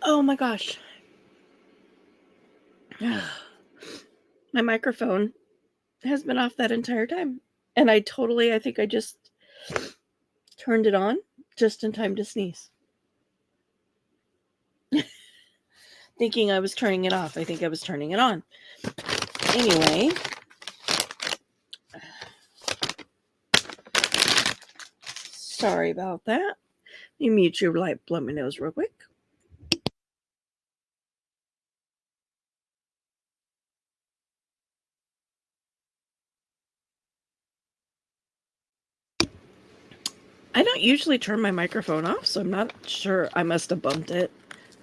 Oh my gosh. My microphone has been off that entire time. And I think I just turned it on just in time to sneeze. Thinking I was turning it off. I think I was turning it on. Anyway. Sorry about that. You mute your light, blow my nose real quick. I don't usually turn my microphone off, so I'm not sure. I must have bumped it.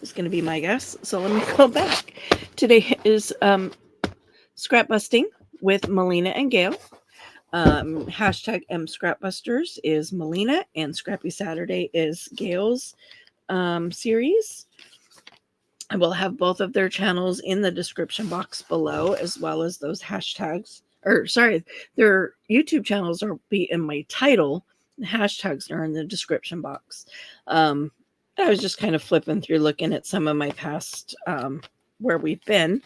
It's going to be my guess. So let me go back. Today is Scrapbusting with Melina and Gail. Hashtag Scrapbusters is Melina, and Scrappy Saturday is Gail's series. I will have both of their channels in the description box below, as well as those hashtags. Their YouTube channels will be in my title. The hashtags are in the description box. I was just kind of flipping through, looking at some of my past where we've been.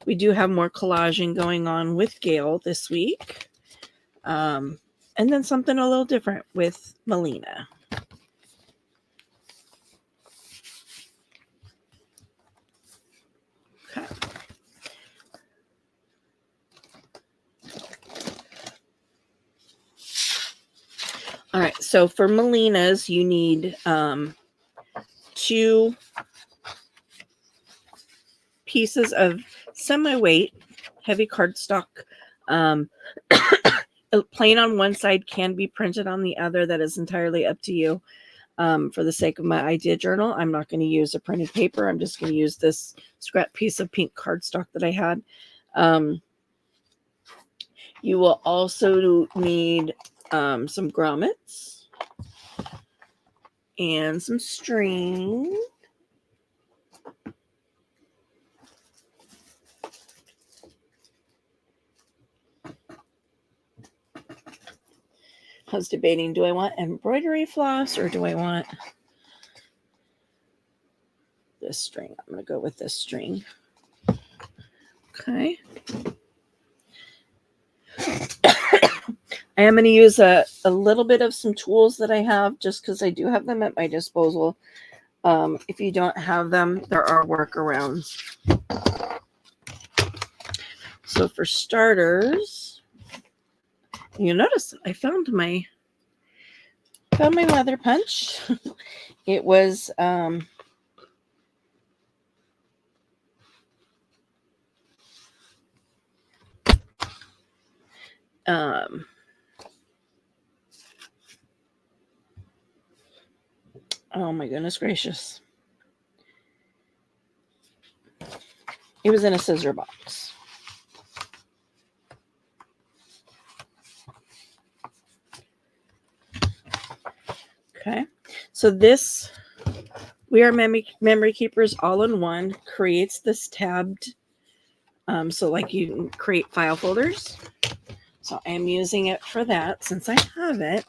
We do have more collaging going on with Gail this week. And then something a little different with Melina. Okay. All right, so for Melina's, you need 2 pieces of semi-weight heavy cardstock. Plain on one side can be printed on the other. That is entirely up to you. For the sake of my idea journal, I'm not going to use a printed paper. I'm just going to use this scrap piece of pink cardstock that I had. You will also need some grommets and some string. I was debating, do I want embroidery floss or do I want this string? I'm going to go with this string. Okay. I am going to use a little bit of some tools that I have just because I do have them at my disposal. If you don't have them, there are workarounds. So for starters, you notice I found my leather punch. It was oh my goodness gracious. It was in a scissor box. Okay. So this We Are Memory Keepers All-in-One creates this tabbed, so like you can create file folders. So I am using it for that since I have it.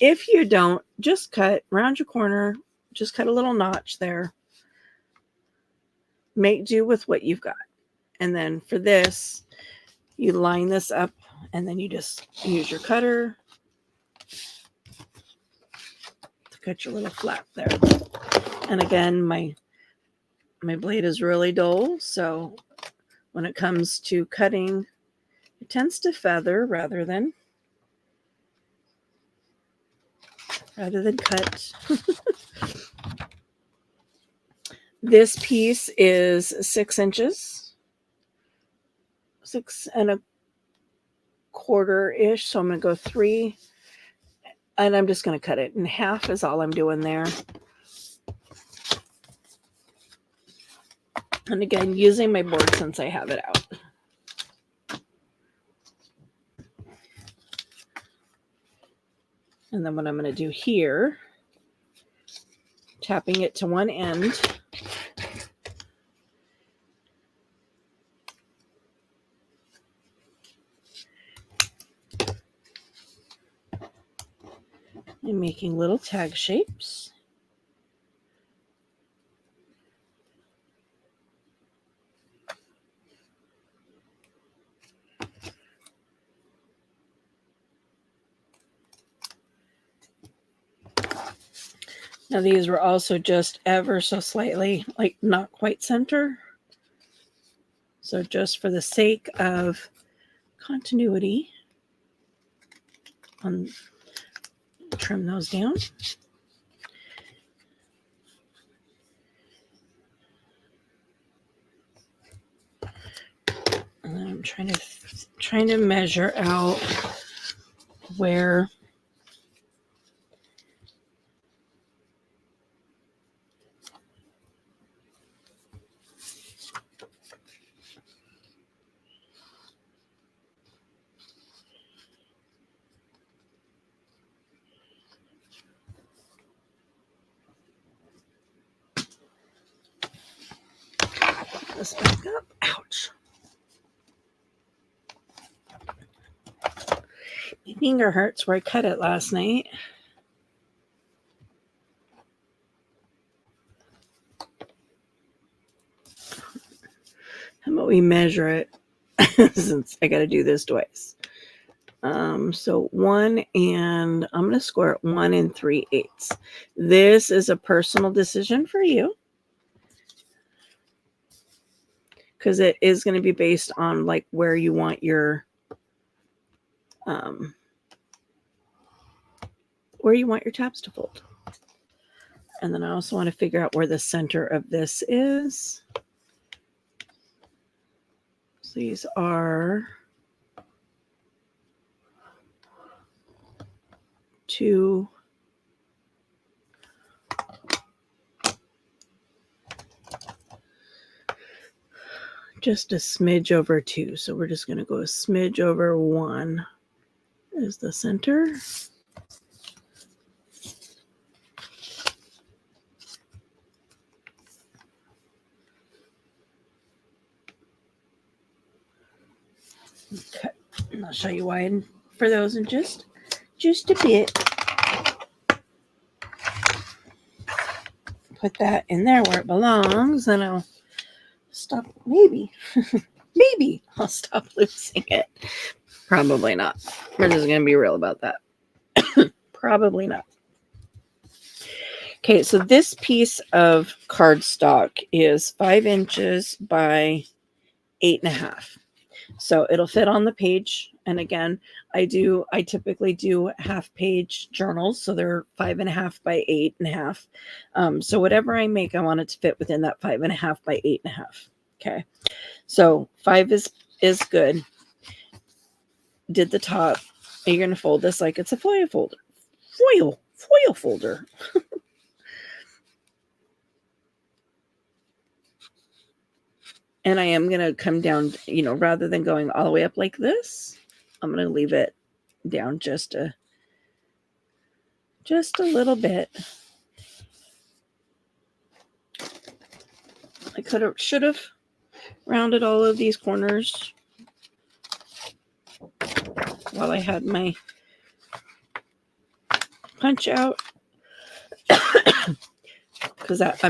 If you don't, just cut around your corner, just cut a little notch there. Make do with what you've got. And then for this, you line this up and then you just use your cutter to cut your little flap there. And again, my blade is really dull, so when it comes to cutting, it tends to feather rather than cut. This piece is 6 inches, 6 1/4-ish. So I'm going to go 3, and I'm just going to cut it in half is all I'm doing there. And again, using my board since I have it out. And then what I'm going to do here, tapping it to one end, and making little tag shapes. Now these were also just ever so slightly, like not quite center. So just for the sake of continuity, trim those down. And then I'm trying to measure out where this back up. Ouch. My finger hurts where I cut it last night. How about we measure it since I got to do this twice. So 1 and I'm going to score it 1 3/8. This is a personal decision for you because it is going to be based on like where you want your tabs to fold. And then I also want to figure out where the center of this is. So these are 2, just a smidge over 2. So we're just going to go a smidge over 1 is the center. Okay, and I'll show you why for those in just a bit. Put that in there where it belongs, and I'll stop. Maybe I'll stop losing it. Probably not. We're just going to be real about that. Probably not. Okay, so this piece of cardstock is 5 inches by 8.5. So it'll fit on the page. And again, I typically do half-page journals, so they're 5.5 by 8.5. So whatever I make, I want it to fit within that 5.5 by 8.5. Okay, so 5 is good. Did the top. You're going to fold this like it's a foil folder. Foil folder. And I am going to come down, rather than going all the way up like this, I'm going to leave it down just a little bit. I should have rounded all of these corners while I had my punch out. Because that's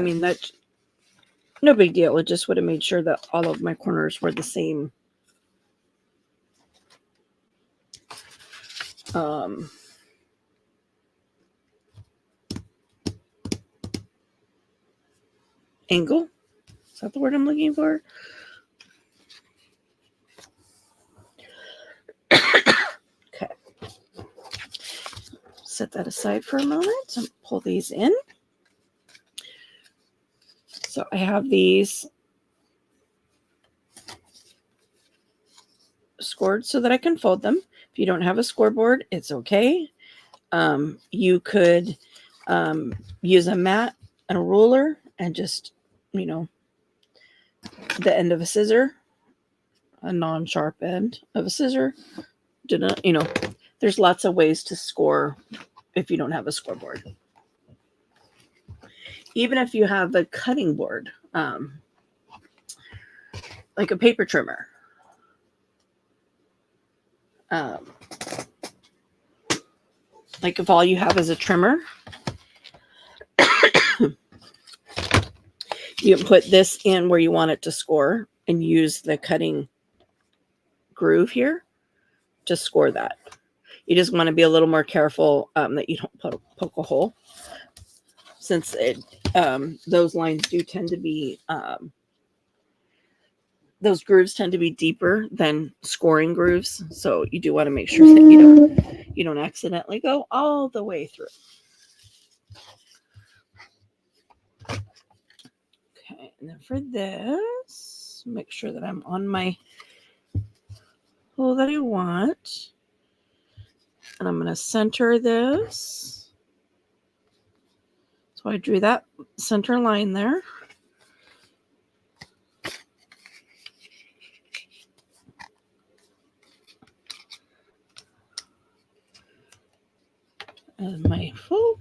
no big deal. It just would have made sure that all of my corners were the same. Angle. Is that the word I'm looking for? Okay. Set that aside for a moment and pull these in. So I have these scored so that I can fold them. If you don't have a scoreboard, it's okay. You could use a mat and a ruler and just, the end of a scissor, a non-sharp end of a scissor. There's lots of ways to score if you don't have a scoreboard. Even if you have a cutting board, like a paper trimmer. Like if all you have is a trimmer, you can put this in where you want it to score and use the cutting groove here to score that. You just want to be a little more careful that you don't poke a hole. since those lines do tend to be those grooves tend to be deeper than scoring grooves, so you do want to make sure that you don't accidentally go all the way through. Okay, and then for this, make sure that I'm on my hole that I want, and I'm going to center this. So I drew that center line there. And my full,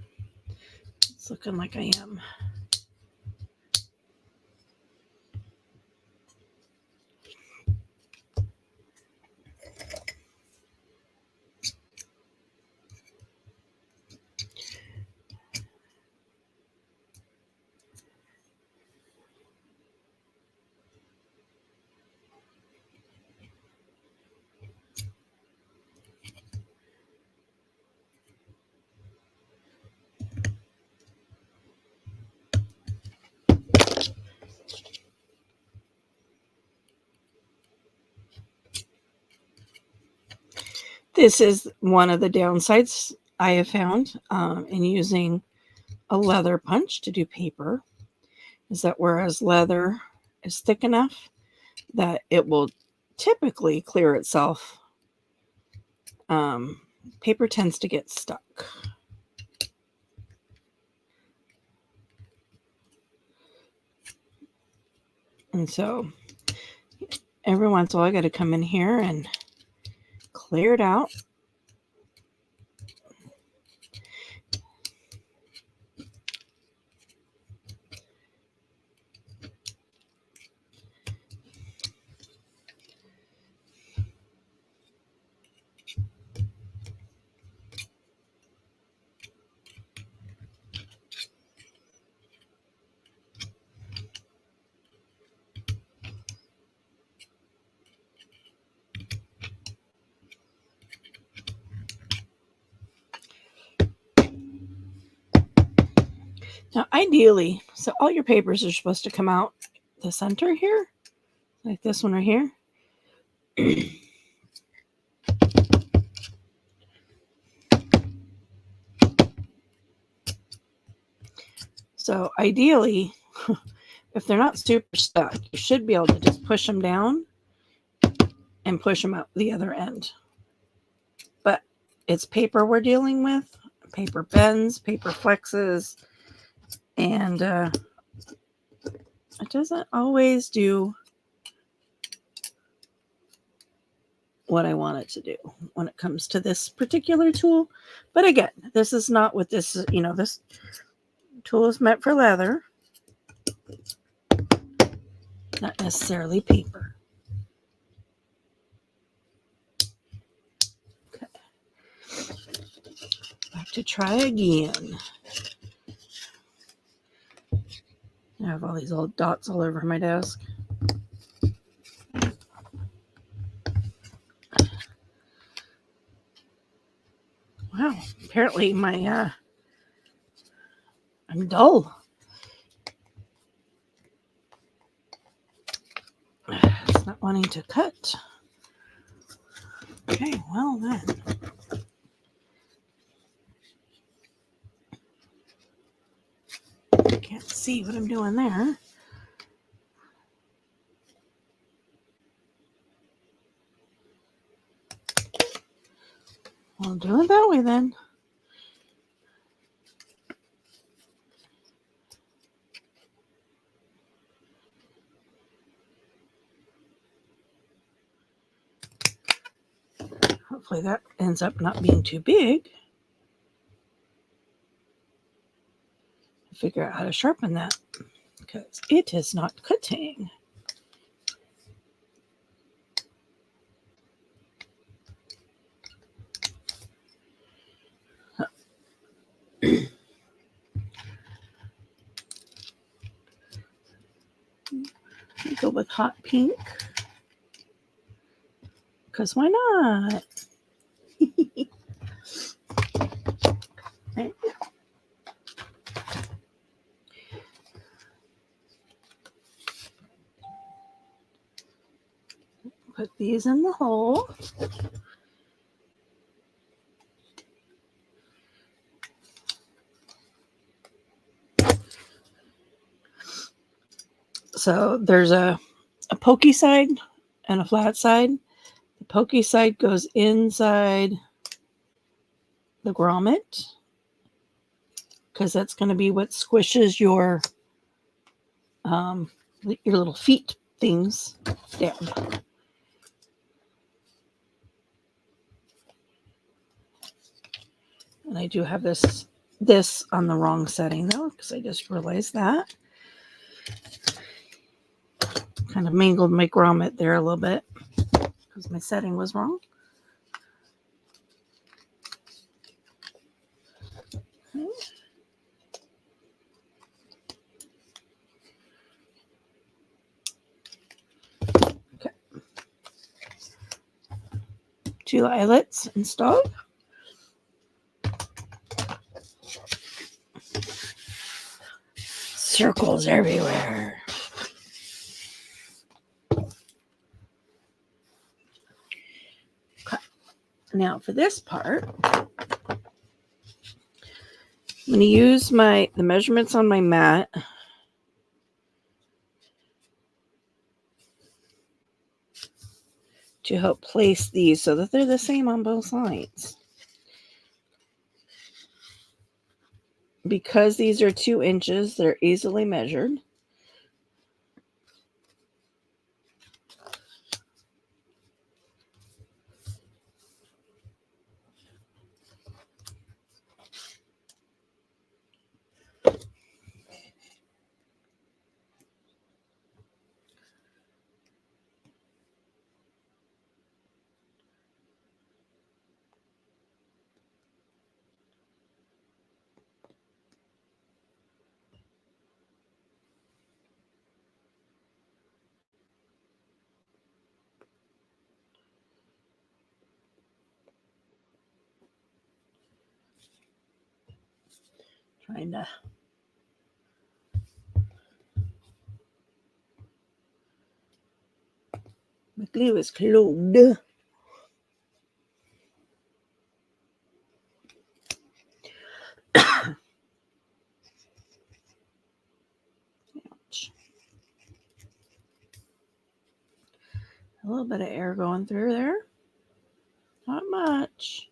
it's looking like I am. This is one of the downsides I have found in using a leather punch to do paper, is that whereas leather is thick enough that it will typically clear itself, paper tends to get stuck. And so every once in a while I got to come in here and clear it out. Now, ideally, so all your papers are supposed to come out the center here, like this one right here. So ideally, if they're not super stuck, you should be able to just push them down and push them out the other end. But it's paper we're dealing with, paper bends, paper flexes, and it doesn't always do what I want it to do when it comes to this particular tool. But again, this is not what this is, this tool is meant for leather, not necessarily paper. Okay. Back to try again. I have all these little dots all over my desk. Wow, apparently I'm dull. It's not wanting to cut. Okay, well then. I can't see what I'm doing there. I'll do it that way then. Hopefully that ends up not being too big. Figure out how to sharpen that because it is not cutting. Go with hot pink because why not? Right. put these in the hole. So there's a pokey side and a flat side. The pokey side goes inside the grommet because that's going to be what squishes your little feet things down. And I do have this on the wrong setting though, because I just realized that. Kind of mangled my grommet there a little bit because my setting was wrong. Okay. 2 eyelets installed. Circles everywhere. Okay. Now for this part, I'm going to use the measurements on my mat to help place these so that they're the same on both sides. Because these are 2 inches, they're easily measured. Trying to my glue is clogged. Ouch. A little bit of air going through there. Not much.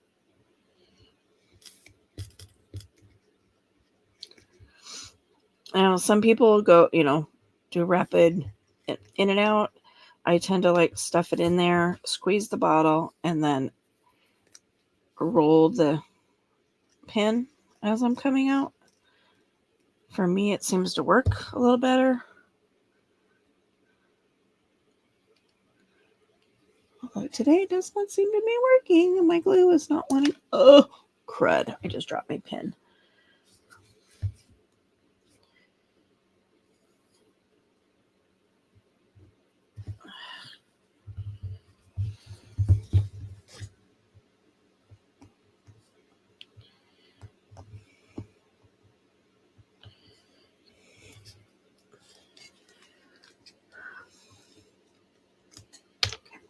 Now, some people go, do rapid in and out. I tend to like stuff it in there, squeeze the bottle, and then roll the pin as I'm coming out. For me, it seems to work a little better. Although today it does not seem to be working, and my glue is not wanting. Oh, crud. I just dropped my pin.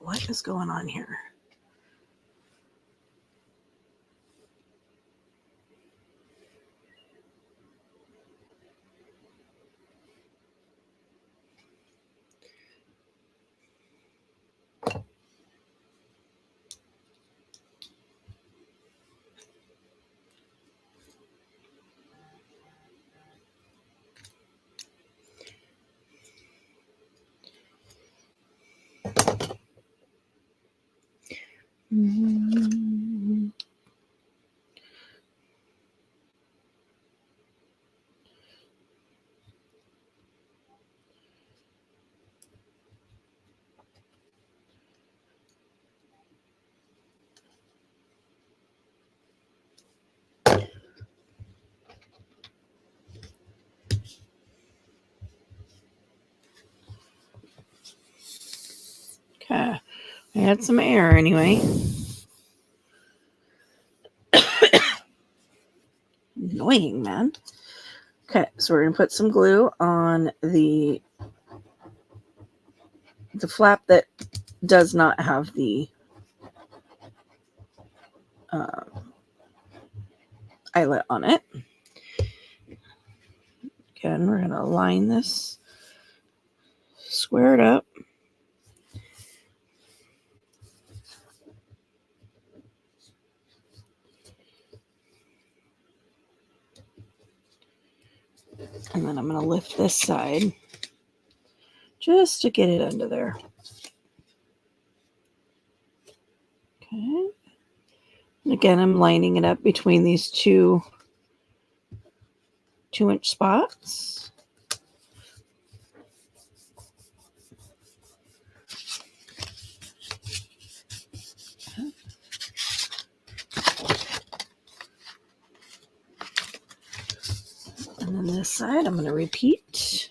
What is going on here? Mm-hmm. Okay. I had some air anyway. Annoying, man. Okay, so we're going to put some glue on the flap that does not have the eyelet on it. Again, we're going to line this, square it up. And then I'm going to lift this side just to get it under there. Okay. And again, I'm lining it up between these two 2-inch spots. And then this side, I'm going to repeat.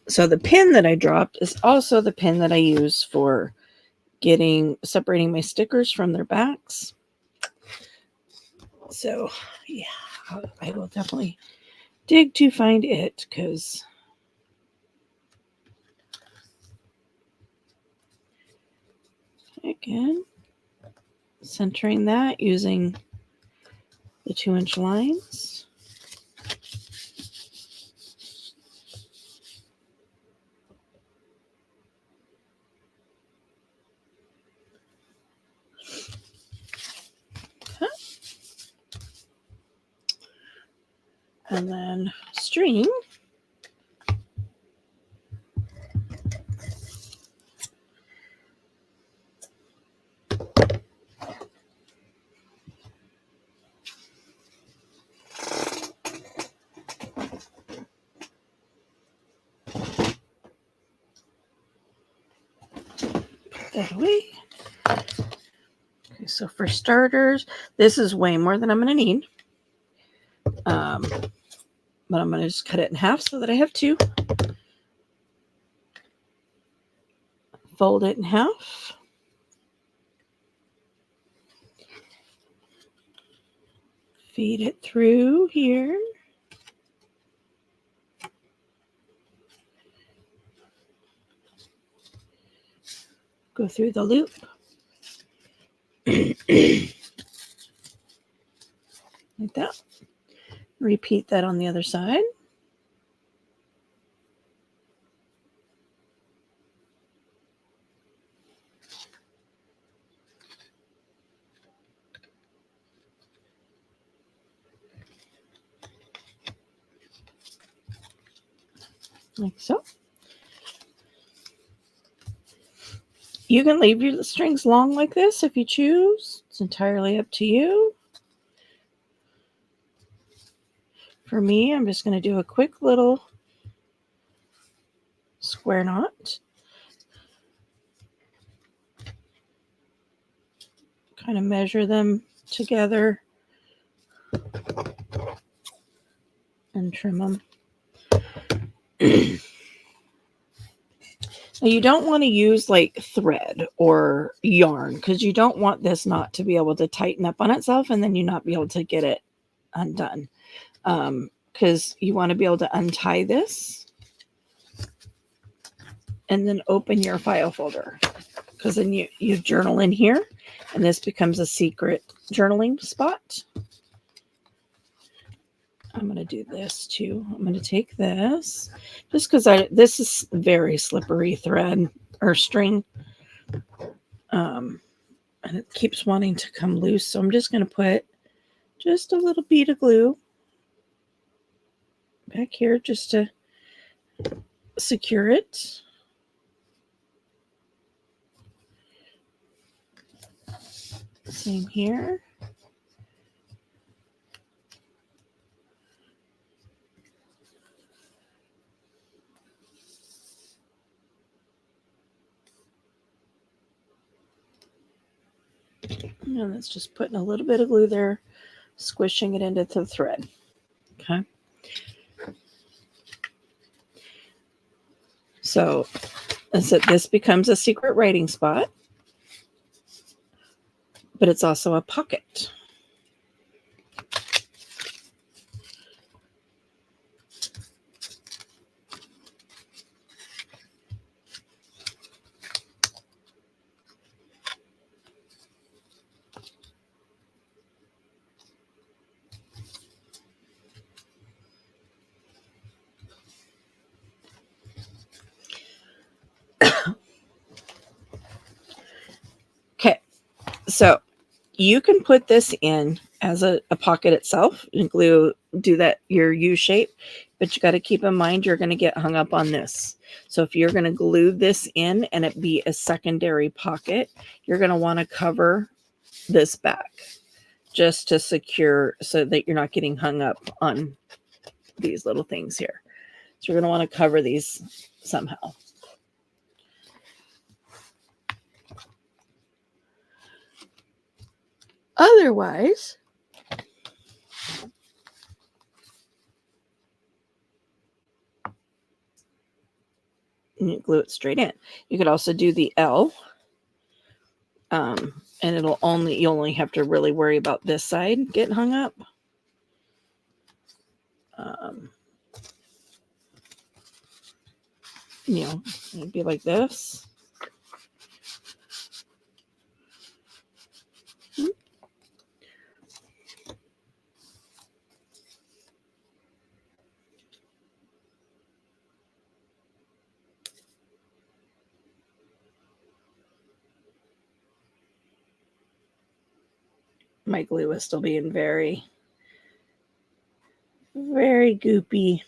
So the pin that I dropped is also the pin that I use for separating my stickers from their backs. So yeah, I will definitely dig to find it, because again, centering that using the 2-inch lines. And then string. That away. Okay, so for starters, this is way more than I'm going to need. But I'm going to just cut it in half so that I have 2. Fold it in half. Feed it through here. Go through the loop. Like that. Repeat that on the other side. Like so. You can leave your strings long like this if you choose. It's entirely up to you. For me, I'm just going to do a quick little square knot. Kind of measure them together and trim them. Now you don't want to use like thread or yarn, because you don't want this knot to be able to tighten up on itself and then you not be able to get it undone. Because you want to be able to untie this and then open your file folder, because then you journal in here and this becomes a secret journaling spot. I'm going to do this too. I'm going to take this just because this is very slippery thread or string. And it keeps wanting to come loose. So I'm just going to put just a little bead of glue back here just to secure it. Same here. And that's just putting a little bit of glue there, squishing it into the thread. Okay. So is that this becomes a secret writing spot, but it's also a pocket. Okay, so you can put this in as a pocket itself and do that your U shape, but you got to keep in mind you're going to get hung up on this. So if you're going to glue this in and it be a secondary pocket, you're going to want to cover this back just to secure so that you're not getting hung up on these little things here. So you're going to want to cover these somehow. Otherwise, you glue it straight in. You could also do the L, and you only have to really worry about this side getting hung up. It'd be like this. My glue is still being very, very goopy.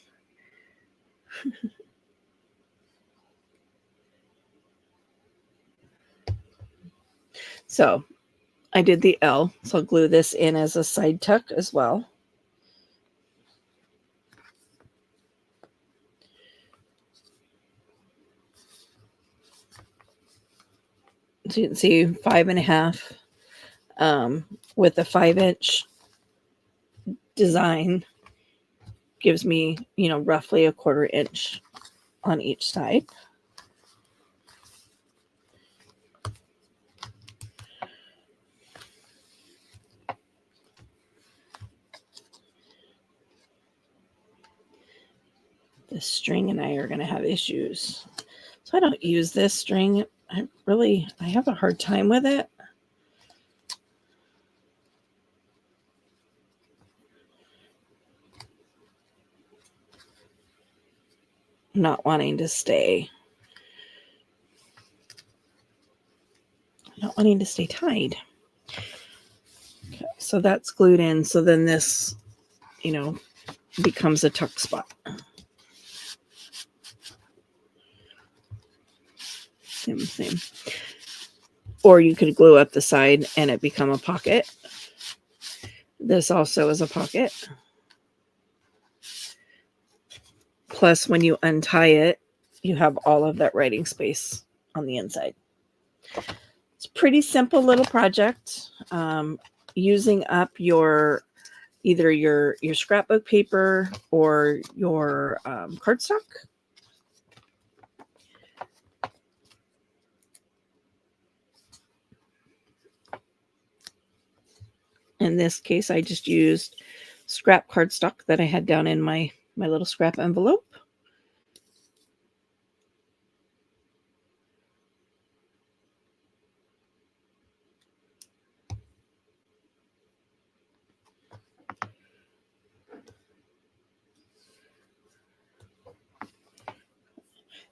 So I did the L, so I'll glue this in as a side tuck as well. So you can see 5.5 with a 5-inch design gives me, roughly a 1/4 inch on each side. The string and I are going to have issues. So I don't use this string. I have a hard time with it. Not wanting to stay tied. Okay, so that's glued in. So then this, becomes a tuck spot. Same. Or you could glue up the side and it become a pocket. This also is a pocket. Plus, when you untie it, you have all of that writing space on the inside. It's a pretty simple little project. Using up either your scrapbook paper or your cardstock. In this case, I just used scrap cardstock that I had down in my little scrap envelope.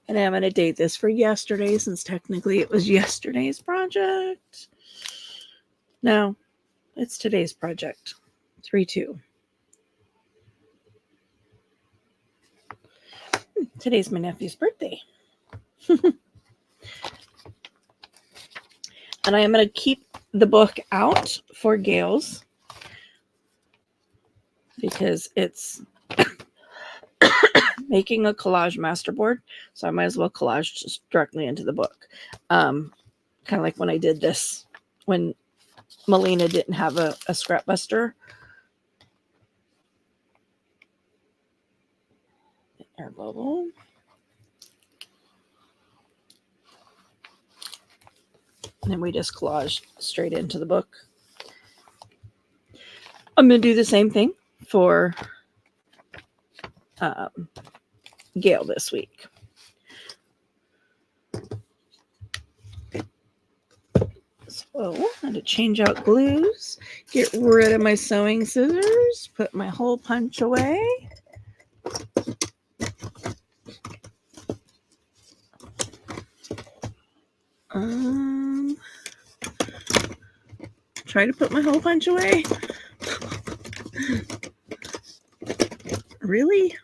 And I'm going to date this for yesterday since technically it was yesterday's project. No, it's today's project. 3/2. Today's my nephew's birthday. And I am going to keep the book out for Gail's because it's making a collage masterboard. So I might as well collage just directly into the book. Kind of like when I did this when Melina didn't have a Scrapbuster. Air bubble. And then we just collage straight into the book. I'm going to do the same thing for Gail this week. So I'm going to change out glues, get rid of my sewing scissors, put my hole punch away. Try to put my hole punch away. Really?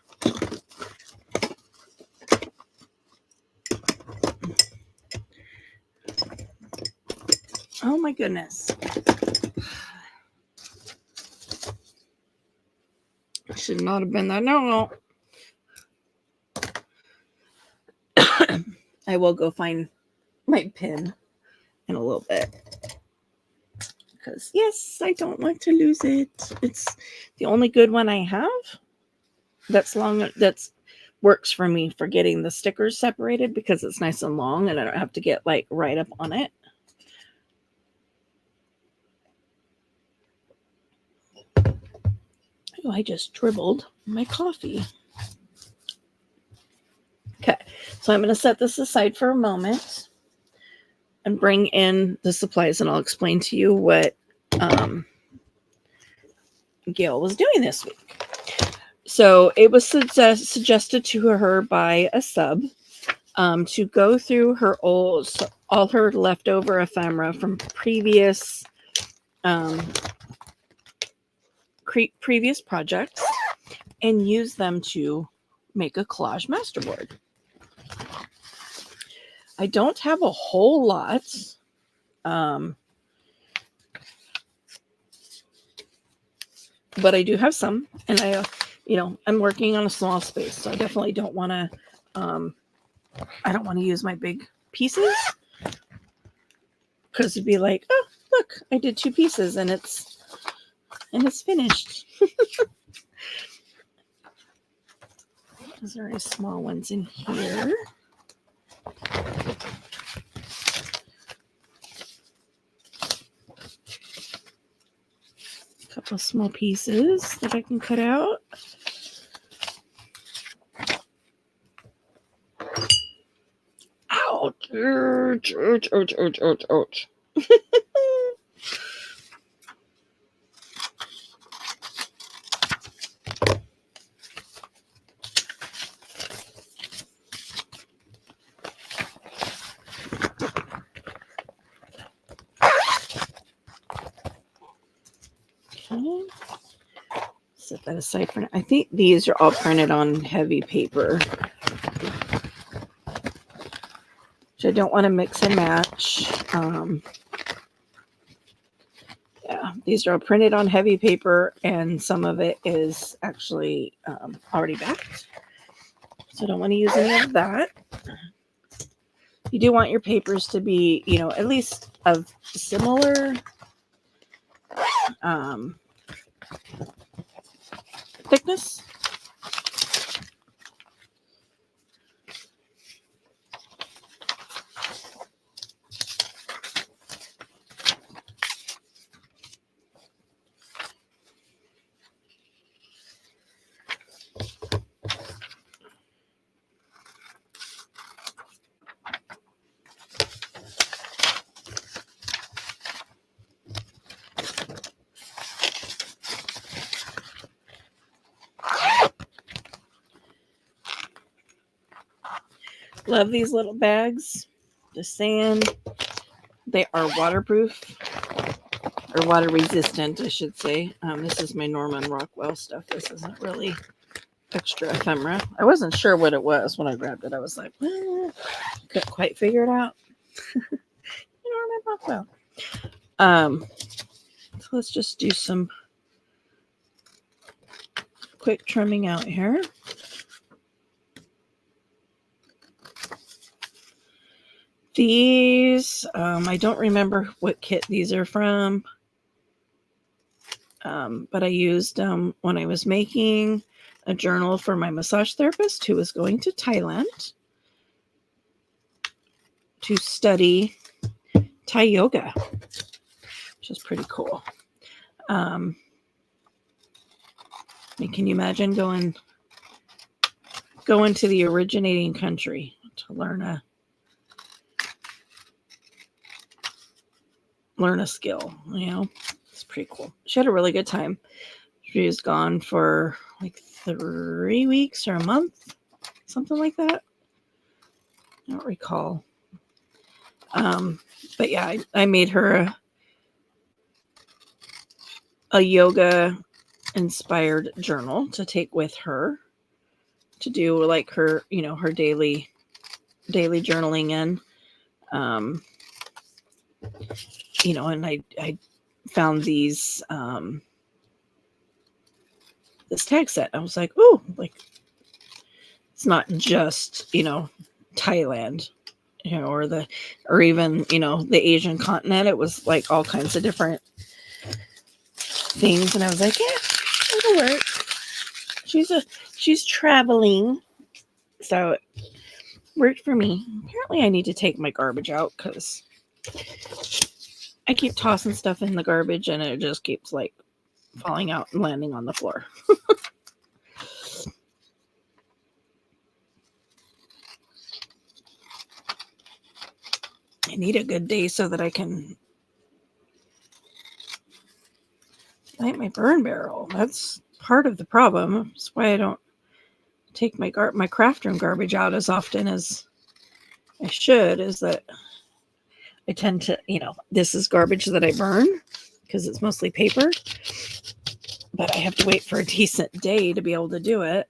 Oh my goodness. Should not have been that. No. I will go find my pin in a little bit. Because, yes, I don't want to lose it. It's the only good one I have. That's works for me for getting the stickers separated because it's nice and long and I don't have to get like right up on it. Oh, I just dribbled my coffee. Okay, so I'm going to set this aside for a moment and bring in the supplies, and I'll explain to you what Gail was doing this week. So it was suggested to her by a sub to go through all her leftover ephemera from previous projects and use them to make a collage masterboard. I don't have a whole lot. But I do have some, and I'm working on a small space, so I definitely don't want to, I don't want to use my big pieces because it'd be like, oh, look, I did 2 pieces and it's finished. Is there any small ones in here? A couple of small pieces that I can cut out. Ouch, ouch, ouch, ouch, ouch, ouch, ouch. Okay. Set that aside for now. I think these are all printed on heavy paper, which I don't want to mix and match. Yeah, these are all printed on heavy paper, and some of it is actually already backed. So I don't want to use any of that. You do want your papers to be, at least of similar thickness. Love these little bags. Just saying, they are waterproof or water resistant, I should say. This is my Norman Rockwell stuff. This isn't really extra ephemera. I wasn't sure what it was when I grabbed it. I was like, couldn't quite figure it out. Norman Rockwell. So let's just do some quick trimming out here. These, I don't remember what kit these are from, but I used them when I was making a journal for my massage therapist who was going to Thailand to study Thai yoga, which is pretty cool. I mean, can you imagine going to the originating country to learn a skill? It's pretty cool. She had a really good time. She was gone for like 3 weeks or a month, something like that. I don't recall. But yeah, I made her a yoga inspired journal to take with her to do like her, her daily journaling in. And I found these this tag set. I was like, oh, like it's not just, Thailand, or even, the Asian continent. It was like all kinds of different things. And I was like, yeah, it'll work. She's traveling. So it worked for me. Apparently I need to take my garbage out because I keep tossing stuff in the garbage and it just keeps like falling out and landing on the floor. I need a good day so that I can light my burn barrel. That's part of the problem. That's why I don't take my craft room garbage out as often as I should, is that I tend to, this is garbage that I burn because it's mostly paper, but I have to wait for a decent day to be able to do it.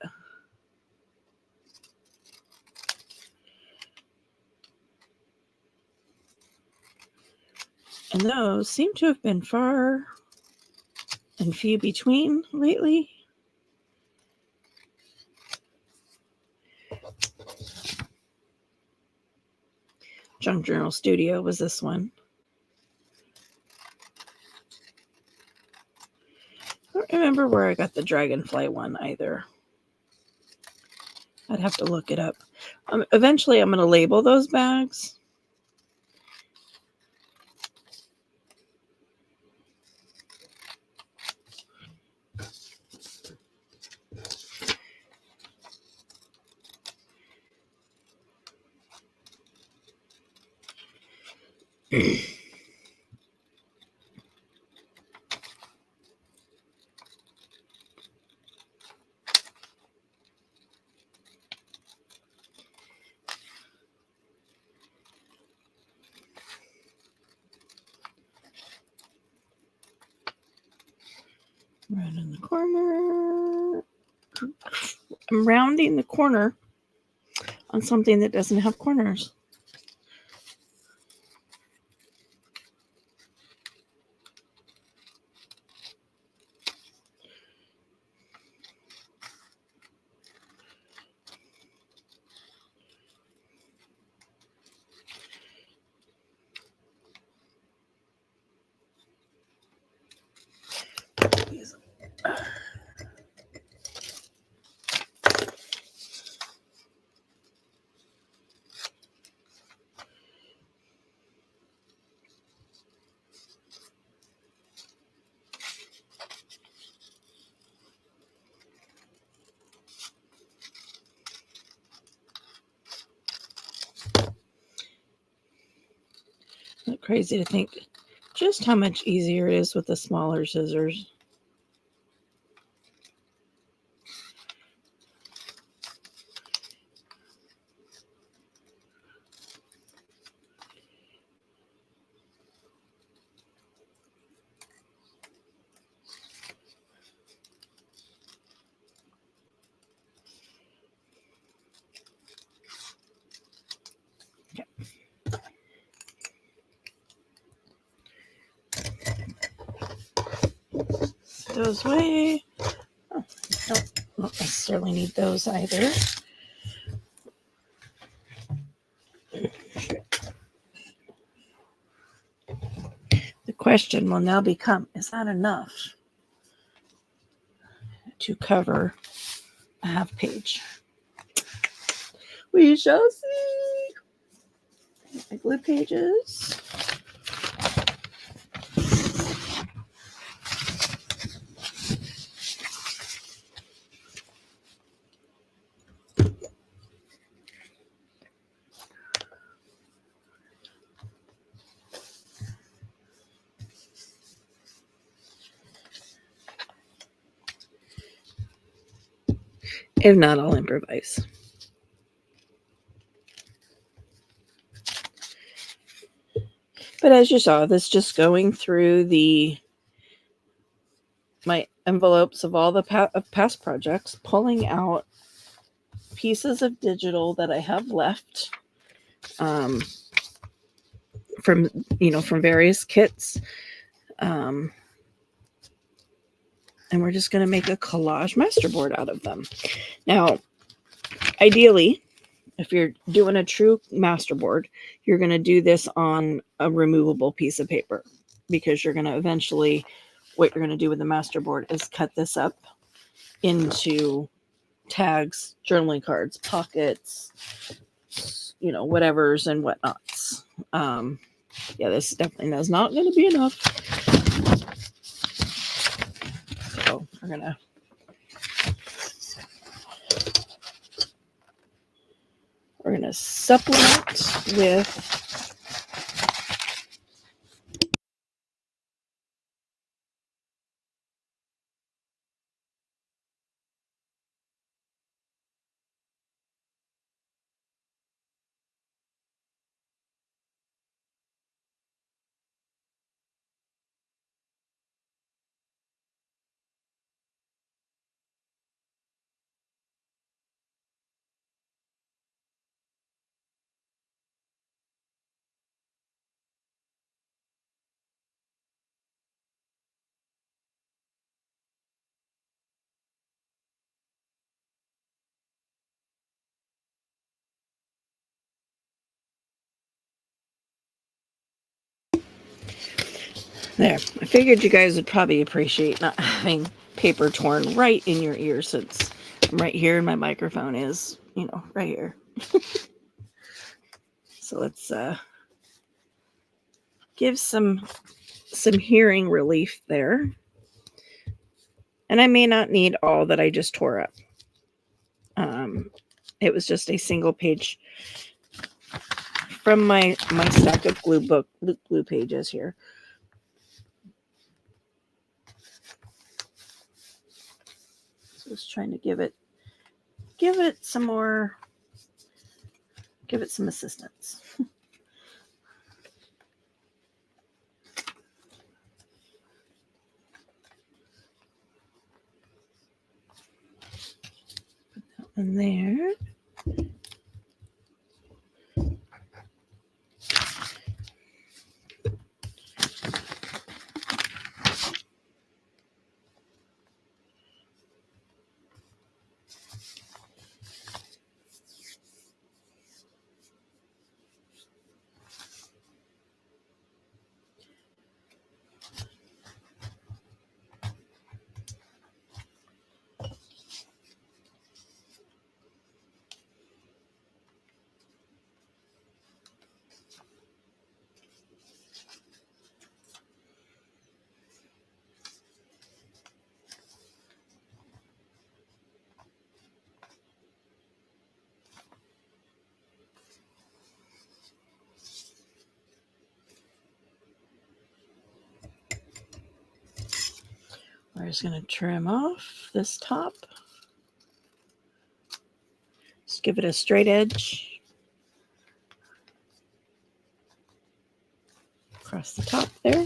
And those seem to have been far and few between lately. Junk Journal Studio was this one. I don't remember where I got the Dragonfly one either. I'd have to look it up. Eventually, I'm going to label those bags. Right in the corner. I'm rounding the corner on something that doesn't have corners. Not crazy to think just how much easier it is with the smaller scissors. Those way. Oh, don't necessarily need those either. The question will now become, is that enough to cover a half page? We shall see. My glue pages. If not, I'll improvise. But as you saw, this just going through my envelopes of all the past projects, pulling out pieces of digital that I have left from various kits. And we're just going to make a collage masterboard out of them. Now, ideally, if you're doing a true masterboard, you're going to do this on a removable piece of paper, because you're going to eventually, what you're going to do with the masterboard is cut this up into tags, journaling cards, pockets, whatevers and whatnots. Yeah, this definitely is not going to be enough. So we're gonna supplement with there. I figured you guys would probably appreciate not having paper torn right in your ear, since I'm right here and my microphone is, right here. So let's give some hearing relief there. And I may not need all that I just tore up. It was just a single page from my stack of glue pages here. So just trying to give it some more, give it some assistance. Put that one there. We're just going to trim off this top. Just give it a straight edge across the top there.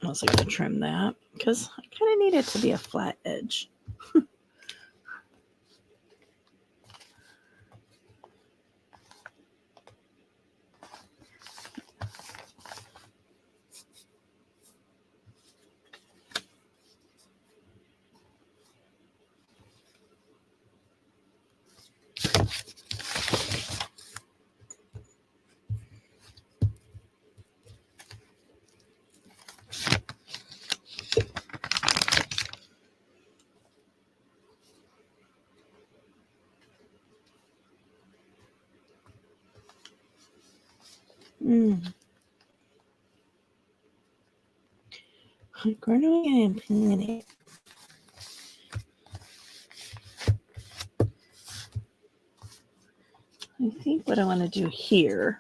I'm also going to trim that because I kind of need it to be a flat edge. Growing and planning. what I want to do here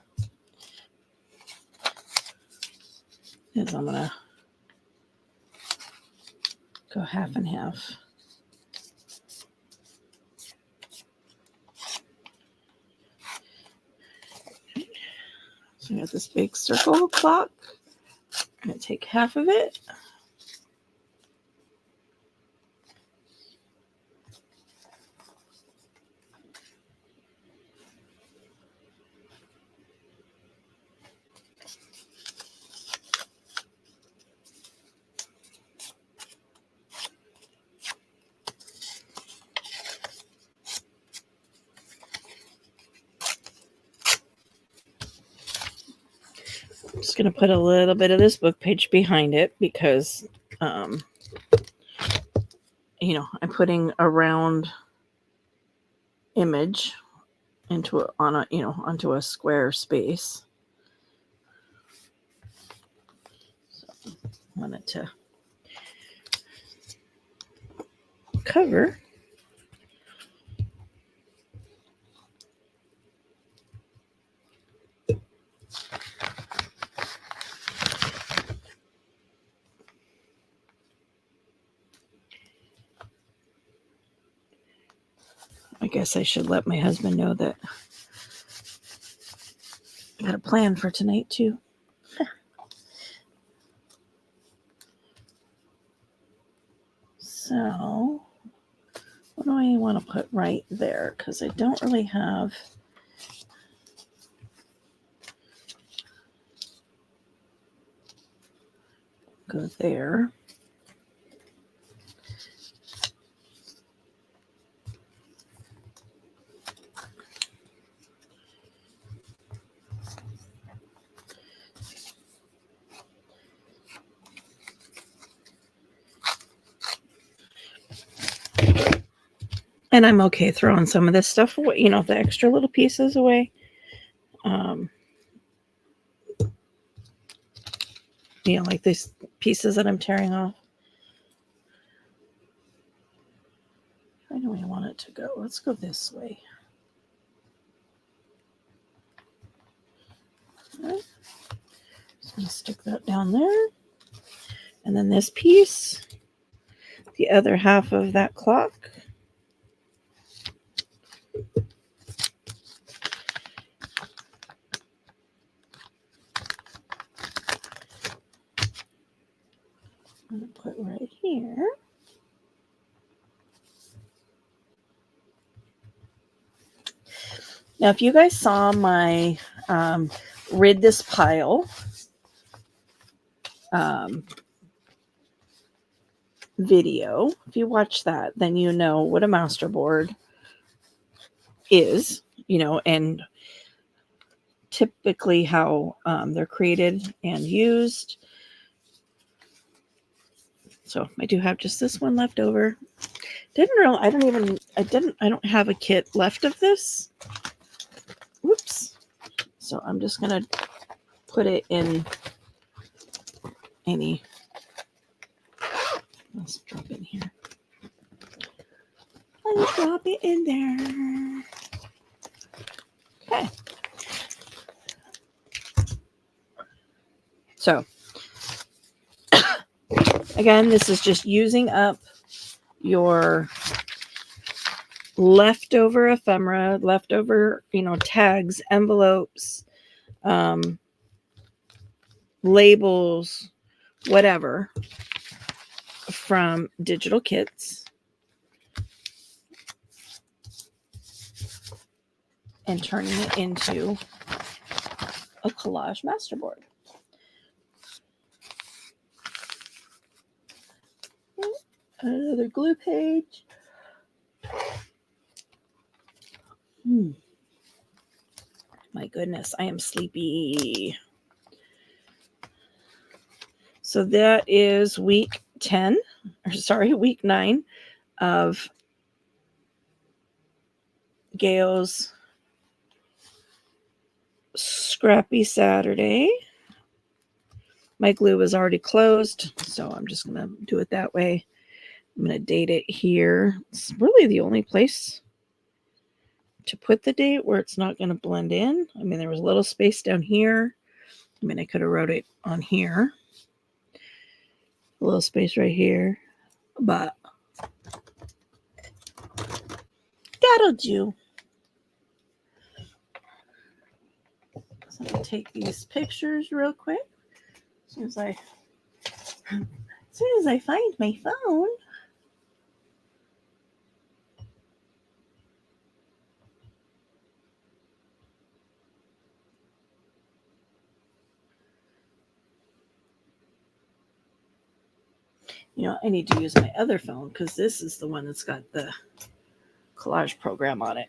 is I'm going to go half and half. So I got this big circle clock. I'm going to take half of it. I'm just going to put a little bit of this book page behind it because, you know, I'm putting a round image into onto a square space. So I want it to cover. I guess I should let my husband know that I got a plan for tonight too. So what do I want to put right there? Because I don't really have go there. And I'm okay throwing some of this stuff away, you know, the extra little pieces away. You know, like these pieces that I'm tearing off. Where do we want it to go? Let's go this way. Okay. Just going to stick that down there. And then this piece, the other half of that clock. I'm going to put right here. Now, if you guys saw my Rid This Pile video, if you watch that, then you know what a masterboard is, you know, and typically how they're created and used. So I do have just this one left over. I don't have a kit left of this. Whoops. So I'm just going to put it in any. Let's drop it in here. Let's drop it in there. Okay. So, again, this is just using up your leftover ephemera, leftover, you know, tags, envelopes, labels, whatever, from digital kits, and turning it into a collage masterboard. Another glue page. My goodness, I am sleepy. So that is week 9 of Gail's Scrappy Saturday. My glue is already closed, so I'm just going to do it that way. I'm going to date it here. It's really the only place to put the date where it's not going to blend in. I mean, there was a little space down here. I mean, I could have wrote it on here. A little space right here. But that'll do. So I'm going to take these pictures real quick. As soon as I find my phone. You know, I need to use my other phone because this is the one that's got the collage program on it.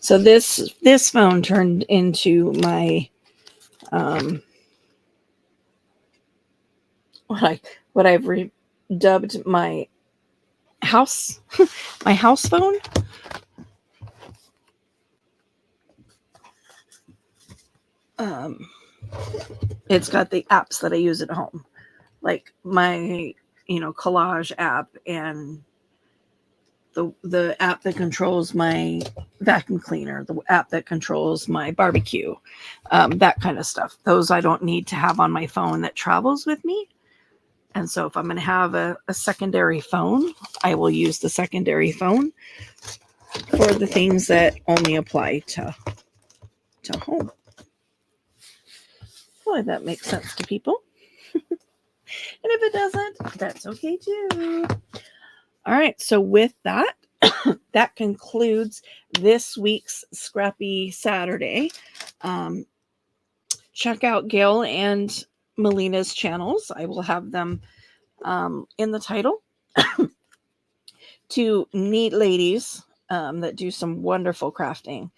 So this phone turned into my what I've dubbed my house my house phone. It's got the apps that I use at home, like my collage app and the app that controls my vacuum cleaner, the app that controls my barbecue, that kind of stuff. Those I don't need to have on my phone that travels with me. And so if I'm going to have a secondary phone, I will use the secondary phone for the things that only apply to home. Boy, that makes sense to people. And if it doesn't, that's okay too. All right, so with that, that concludes this week's Scrappy Saturday. Check out Gail and Melina's channels. I will have them in the title. Two neat ladies that do some wonderful crafting.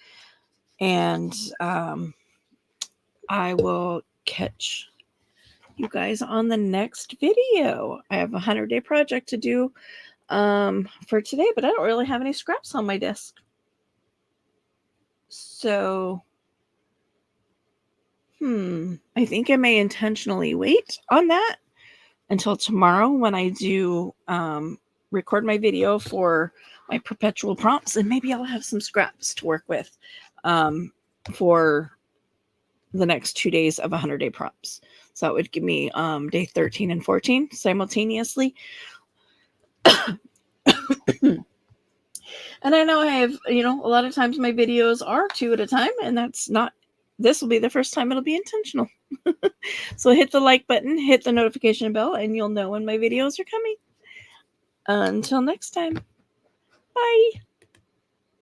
And I will catch you guys on the next video. I have a 100-day project to do for today, but I don't really have any scraps on my desk. So, I think I may intentionally wait on that until tomorrow when I do record my video for my perpetual prompts, and maybe I'll have some scraps to work with for the next 2 days of 100-day prompts. So it would give me day 13 and 14 simultaneously. And I know I have, a lot of times my videos are 2 at a time, and this will be the first time it'll be intentional. So hit the like button, hit the notification bell, and you'll know when my videos are coming. Until next time, bye.